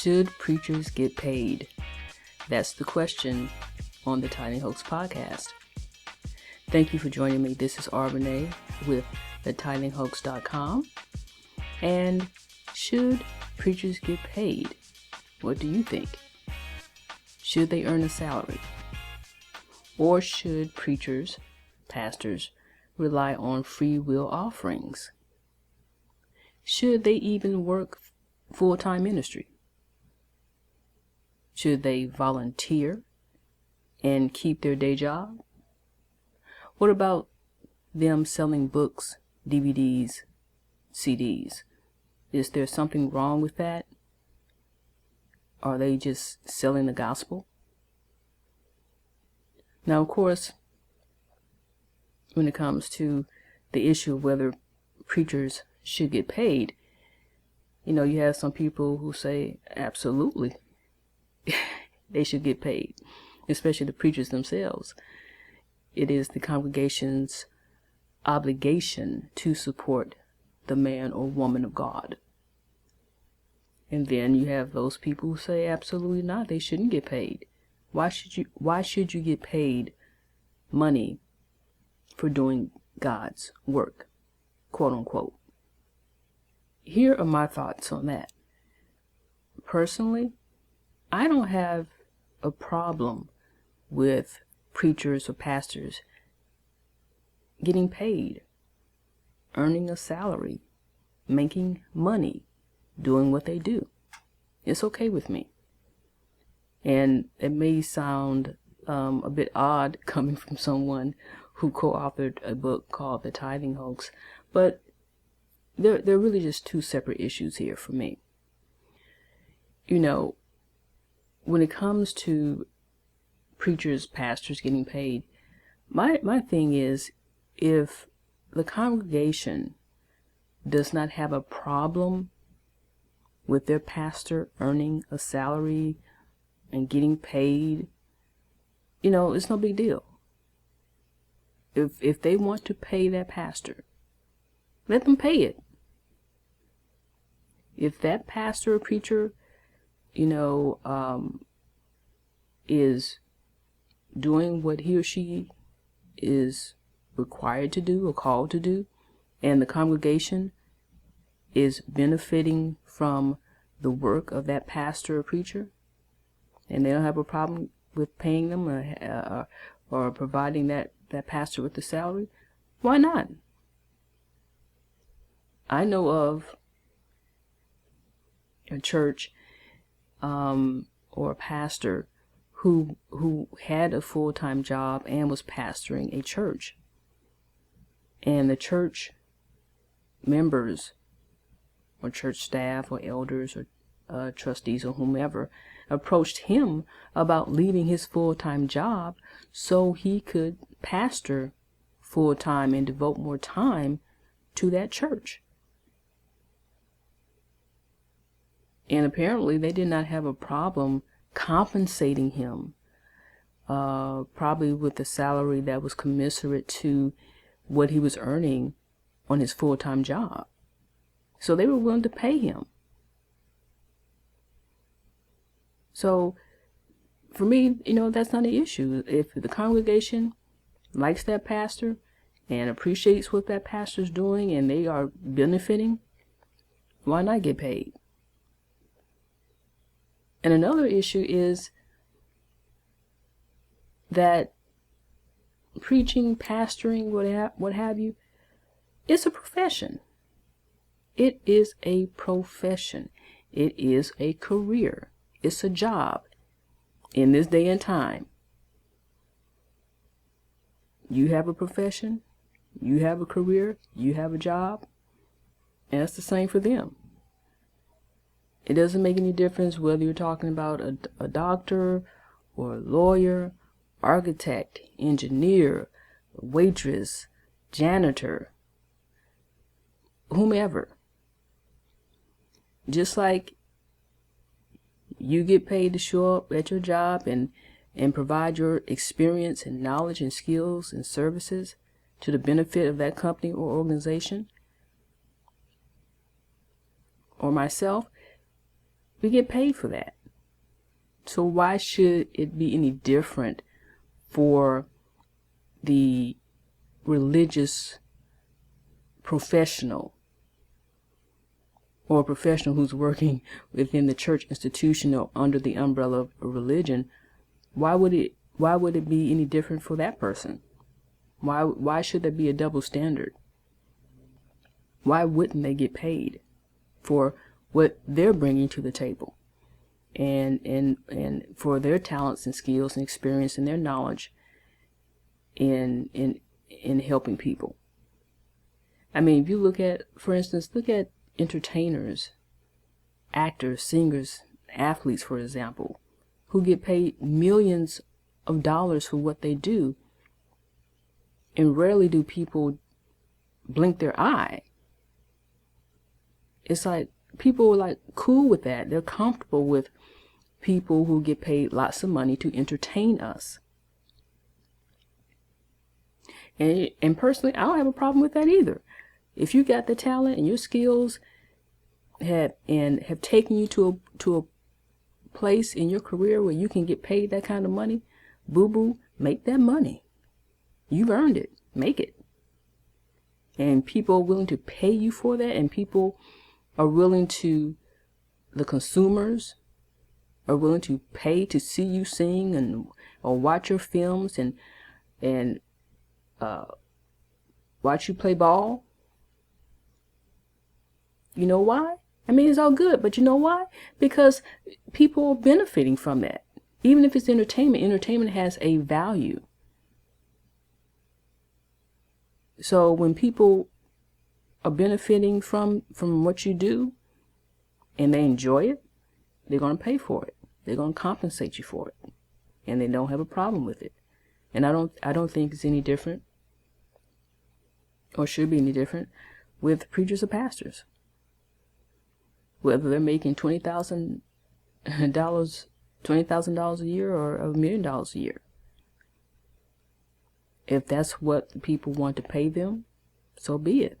Should preachers get paid? That's the question on the Tithing Hoax podcast. Thank you for joining me. This is Arbonne with the tithinghoax.com. And should preachers get paid? What do you think? Should they earn a salary? Or should preachers, pastors, rely on free will offerings? Should they even work full-time ministry? Should they volunteer and keep their day job? What about them selling books, DVDs, CDs? Is there something wrong with that? Are they just selling the gospel? Now, of course, when it comes to the issue of whether preachers should get paid, you have some people who say absolutely they should get paid, especially the preachers themselves. It is the congregation's obligation to support the man or woman of God. And then you have those people who say absolutely not, they shouldn't get paid. Why should you get paid money for doing God's work, quote unquote? Here are my thoughts on that. Personally, I don't have a problem with preachers or pastors getting paid, earning a salary, making money, doing what they do. It's okay with me. And it may sound a bit odd coming from someone who co-authored a book called The Tithing Hoax, but they're really just two separate issues here for me. When it comes to preachers, pastors getting paid, my thing is, if the congregation does not have a problem with their pastor earning a salary and getting paid, it's no big deal. If they want to pay that pastor, let them pay it. If that pastor or preacher, is doing what he or she is required to do or called to do, and the congregation is benefiting from the work of that pastor or preacher, and they don't have a problem with paying them or providing that pastor with the salary, why not? I know of a church or a pastor who had a full-time job and was pastoring a church. And the church members or church staff or elders or trustees or whomever approached him about leaving his full-time job so he could pastor full-time and devote more time to that church. And apparently they did not have a problem compensating him, probably with a salary that was commensurate to what he was earning on his full-time job. So they were willing to pay him. So for me, that's not an issue. If the congregation likes that pastor and appreciates what that pastor's doing and they are benefiting, why not get paid? And another issue is that preaching, pastoring, what have you, it's a profession. It is a profession. It is a career. It's a job. In this day and time, you have a profession, you have a career, you have a job, and it's the same for them. It doesn't make any difference whether you're talking about a doctor or a lawyer, architect, engineer, waitress, janitor, whomever. Just like you get paid to show up at your job and provide your experience and knowledge and skills and services to the benefit of that company or organization, or myself, We get paid for that. So why should it be any different for the religious professional or a professional who's working within the church institution or under the umbrella of a religion? Why would it be any different for that person? Why should there be a double standard? Why wouldn't they get paid for what they're bringing to the table, and for their talents and skills and experience and their knowledge in helping people? I mean, if you look at, for instance, entertainers, actors, singers, athletes, for example, who get paid millions of dollars for what they do, and rarely do people blink their eye. It's like people are like cool with that. They're comfortable with people who get paid lots of money to entertain us. And personally, I don't have a problem with that either. If you got the talent and your skills have taken you to a place in your career where you can get paid that kind of money, boo-boo, make that money. You've earned it. Make it. And people are willing to pay you for that, and people are willing to, the consumers are willing to pay to see you sing or watch your films and watch you play ball. You know why? I mean, it's all good, but you know why? Because people are benefiting from that. Even if it's entertainment has a value. So when people are benefiting from what you do and they enjoy it, they're going to pay for it. They're going to compensate you for it. And they don't have a problem with it. And I don't think it's any different, or should be any different, with preachers or pastors. Whether they're making $20,000 a year or $1 million a year. If that's what the people want to pay them, so be it.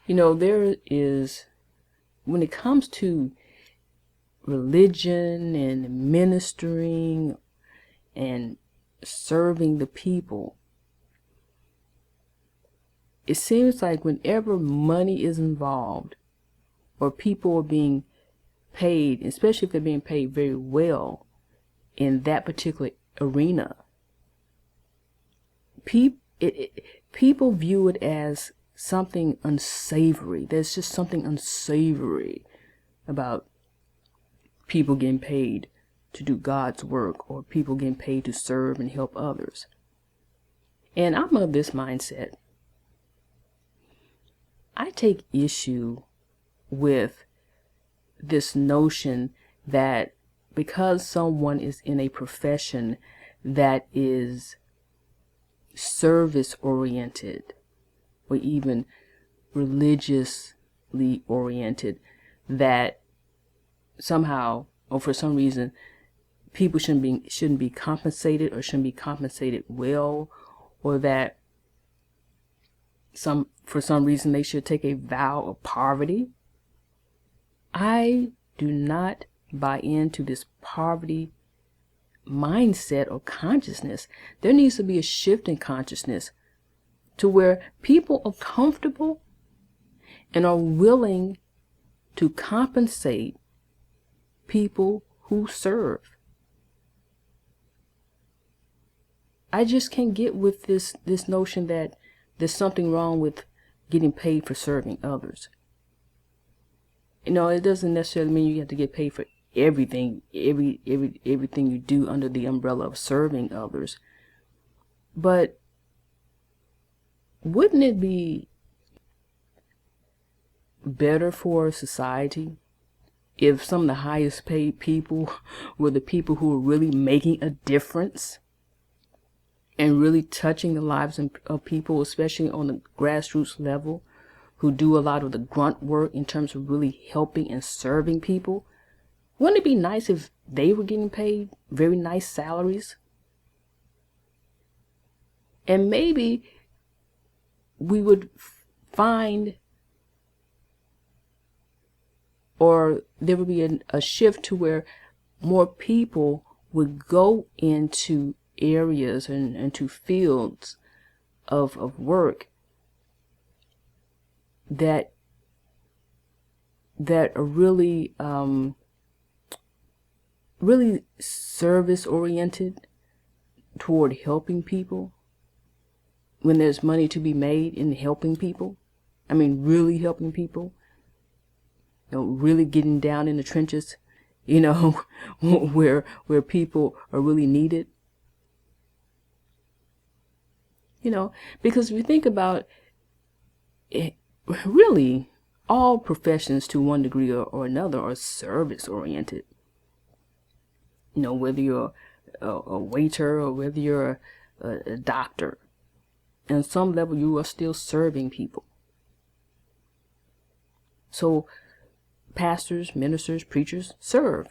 You know, there is, when it comes to religion and ministering and serving the people, it seems like whenever money is involved or people are being paid, especially if they're being paid very well in that particular arena, people view it as something unsavory. There's just something unsavory about people getting paid to do God's work, or people getting paid to serve and help others. And I'm of this mindset. I take issue with this notion that because someone is in a profession that is service oriented or even religiously oriented, that somehow or for some reason people shouldn't be compensated or shouldn't be compensated well, or that for some reason they should take a vow of poverty. I do not buy into this poverty mindset or consciousness. There needs to be a shift in consciousness to where people are comfortable and are willing to compensate people who serve. I just can't get with this notion that there's something wrong with getting paid for serving others. You know, it doesn't necessarily mean you have to get paid for everything you do under the umbrella of serving others. But wouldn't it be better for society if some of the highest paid people were the people who were really making a difference and really touching the lives of people, especially on the grassroots level, who do a lot of the grunt work in terms of really helping and serving people? Wouldn't it be nice if they were getting paid very nice salaries? And maybe we would find or there would be a shift to where more people would go into areas and into fields of work that are really really service oriented toward helping people, when there's money to be made in helping people. I mean, really helping people, really getting down in the trenches, where people are really needed. Because if you think about it, really, all professions to one degree or another are service oriented. Whether you're a waiter or whether you're a doctor, on some level you are still serving people. So pastors, ministers, preachers serve.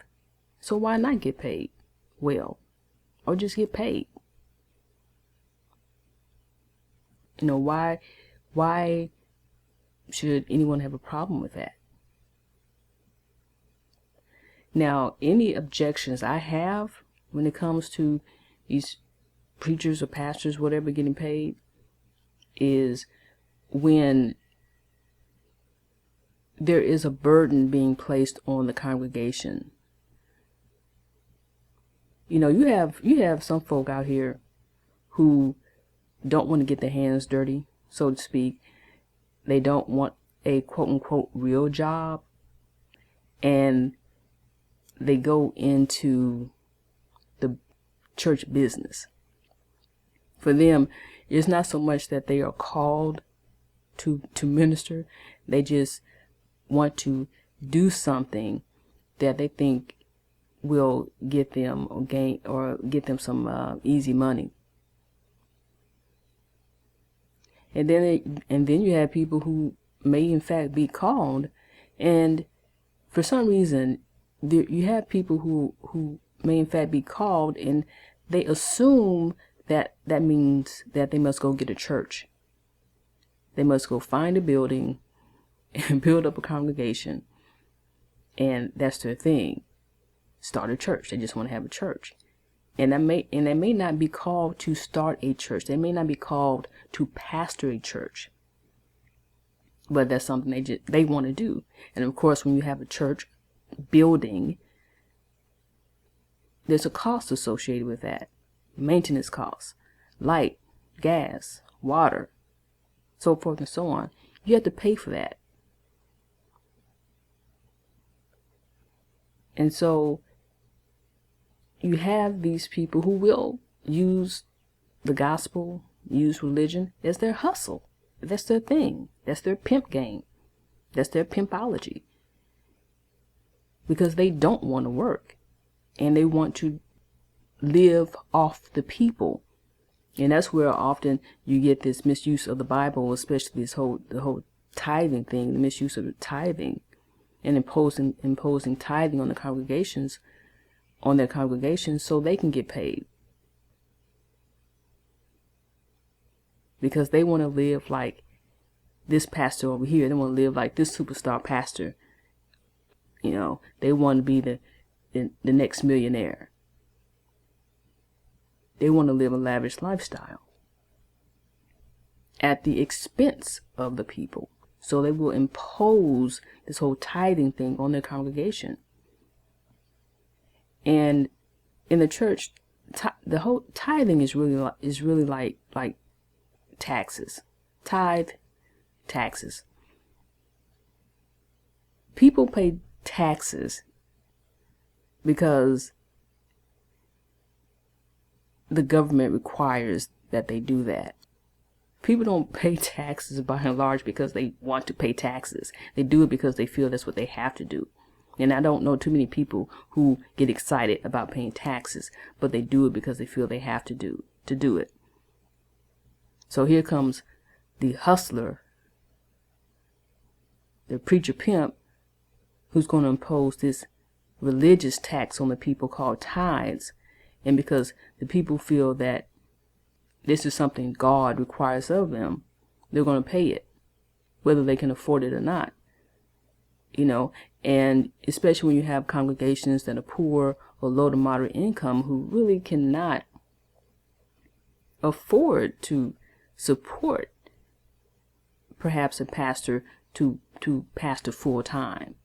So why not get paid well, or just get paid? Why should anyone have a problem with that? Now, any objections I have when it comes to these preachers or pastors, whatever, getting paid, is when there is a burden being placed on the congregation. You have some folk out here who don't want to get their hands dirty, so to speak. They don't want a quote unquote real job, and they go into the church business. For them, it's not so much that they are called to minister. They just want to do something that they think will get them some easy money. And then you have people who may in fact be called, and for some reason you have people who may in fact be called, and they assume that means that they must go get a church. They must go find a building and build up a congregation, and that's their thing. Start a church. They just want to have a church. And they may not be called to start a church. They may not be called to pastor a church. But that's something they want to do. And of course, when you have a church building, there's a cost associated with that. Maintenance costs, light, gas, water, so forth and so on. You have to pay for that. And so you have these people who will use the gospel, use religion as their hustle. That's their thing. That's their pimp game. That's their pimpology. Because they don't want to work, and they want to live off the people. And that's where often you get this misuse of the Bible, especially the whole tithing thing, the misuse of the tithing, and imposing tithing on the congregations, on their congregations, so they can get paid. Because they want to live like this pastor over here. They want to live like this superstar pastor. They want to be the next millionaire. They want to live a lavish lifestyle at the expense of the people. So they will impose this whole tithing thing on their congregation. And in the church, the whole tithing is really like taxes. Tithe, taxes. People pay taxes because the government requires that they do that. People don't pay taxes by and large because they want to pay taxes. They do it because they feel that's what they have to do. And I don't know too many people who get excited about paying taxes, but they do it because they feel they have to do it. So here comes the hustler, the preacher pimp, who's going to impose this religious tax on the people called tithes. And because the people feel that this is something God requires of them, they're going to pay it, whether they can afford it or not. And especially when you have congregations that are poor or low to moderate income who really cannot afford to support perhaps a pastor to pastor full time.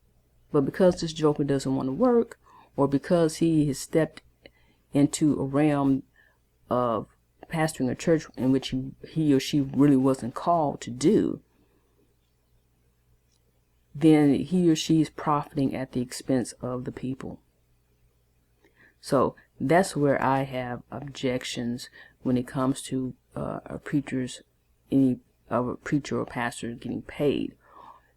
But because this joker doesn't want to work, or because he has stepped into a realm of pastoring a church in which he or she really wasn't called to do, then he or she is profiting at the expense of the people. So that's where I have objections when it comes to a preacher or pastor getting paid.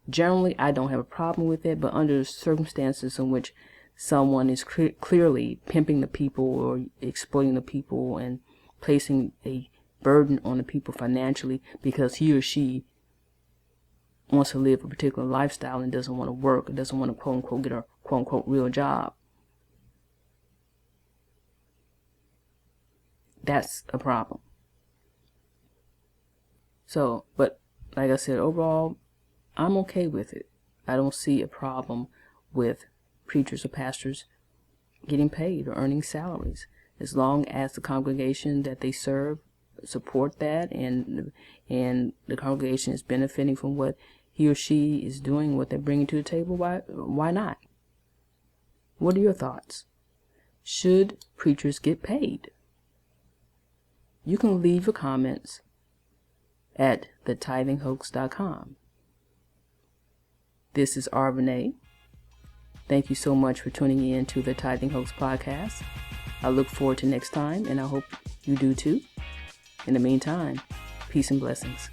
Generally, I don't have a problem with it, but under circumstances in which someone is clearly pimping the people or exploiting the people and placing a burden on the people financially because he or she wants to live a particular lifestyle and doesn't want to work, or doesn't want to quote unquote get a quote unquote real job, that's a problem. So, but like I said, overall, I'm okay with it. I don't see a problem with preachers or pastors getting paid or earning salaries, as long as the congregation that they serve support that, and the congregation is benefiting from what he or she is doing, what they're bringing to the table. Why not? What are your thoughts? Should preachers get paid? You can leave your comments at tithinghoax.com. This is Renee. Thank you so much for tuning in to the Tithing Hoax podcast. I look forward to next time, and I hope you do too. In the meantime, peace and blessings.